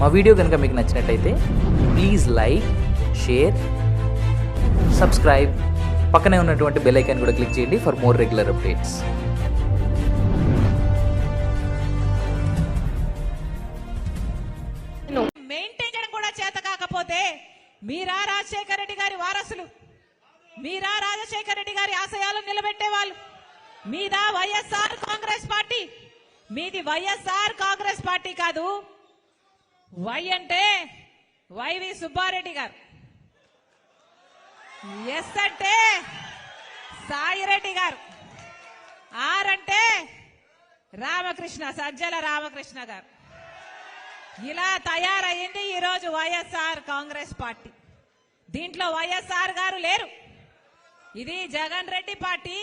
మా వీడియో కనుక మీకు నచ్చినట్టయితే ప్లీజ్ లైక్, షేర్, సబ్స్క్రైబ్, పక్కనే ఉన్నటువంటి బెల్ ఐకాన్ కూడా క్లిక్ చేయండి for more regular updates. Maintain చేయడం కూడా చేత కాకపోతే మీరా రాజశేఖర రెడ్డి గారి వారసులు, మీరా రాజశేఖర రెడ్డి గారి ఆశయాలను నిలబెట్టే వాళ్ళు, మీదా వైఎస్ఆర్ కాంగ్రెస్ పార్టీ. మీది వైఎస్ఆర్ కాంగ్రెస్ పార్టీ కాదు. వై అంటే వైవి సుబ్బారెడ్డి గారు, ఎస్ అంటే సాయిరెడ్డి గారు, ఆర్ అంటే రామకృష్ణ, సజ్జల రామకృష్ణ గారు. ఇలా తయారయ్యింది ఈరోజు వైఎస్ఆర్ కాంగ్రెస్ పార్టీ. దీంట్లో వైఎస్ఆర్ గారు లేరు. ఇది జగన్ రెడ్డి పార్టీ,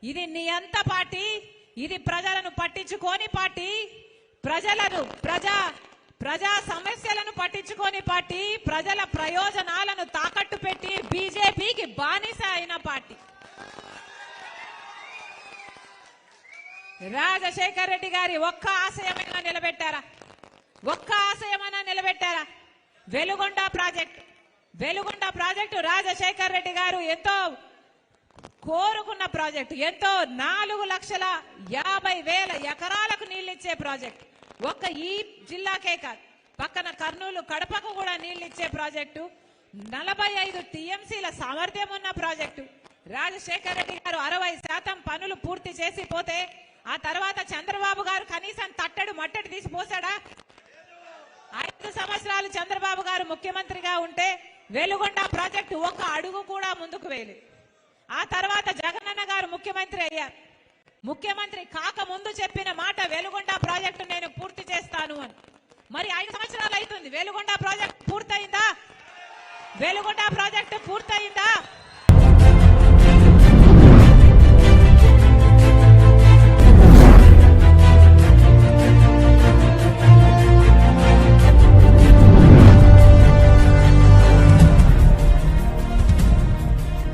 ఇది నియంత పార్టీ, ఇది ప్రజలను పట్టించుకోని పార్టీ, ప్రజా సమస్యలను పట్టించుకోని పార్టీ, ప్రజల ప్రయోజనాలను తాకట్టు పెట్టి బీజేపీకి బానిస అయిన పార్టీ. రాజశేఖర్ రెడ్డి గారి ఒక్క ఆశయమైనా నిలబెట్టారా? ఒక్క ఆశయమైనా నిలబెట్టారా? వెలుగొండ ప్రాజెక్టు రాజశేఖర్ రెడ్డి గారు ఎంతో కోరుకున్న ప్రాజెక్టు, ఎంతో 4,50,000 ఎకరాలకు నీళ్ళిచ్చే ప్రాజెక్టు. ఒక్క ఈ జిల్లాకే కాదు, పక్కన కర్నూలు, కడపకు కూడా నీళ్ళిచ్చే ప్రాజెక్టు. 45 టీఎంసీల సామర్థ్యం ఉన్న ప్రాజెక్టు. రాజశేఖర్ రెడ్డి గారు 60% పనులు పూర్తి చేసి పోతే ఆ తర్వాత చంద్రబాబు గారు కనీసం తట్టడు మట్టడి తీసి పోసాడా? 5 సంవత్సరాలు చంద్రబాబు గారు ముఖ్యమంత్రిగా ఉంటే వెలుగొండ ప్రాజెక్టు ఒక్క అడుగు కూడా ముందుకు వేయలేదు. ఆ తర్వాత జగనన్న గారు ముఖ్యమంత్రి అయ్యారు. ముఖ్యమంత్రి కాక ముందు చెప్పిన మాట వెలుగొండ ప్రాజెక్టు నేను పూర్తి చేస్తాను అని. మరి 5 సంవత్సరాలు అవుతుంది. వెలుగొండ ప్రాజెక్టు పూర్తయిందా? వెలుగొండ ప్రాజెక్టు పూర్తయిందా?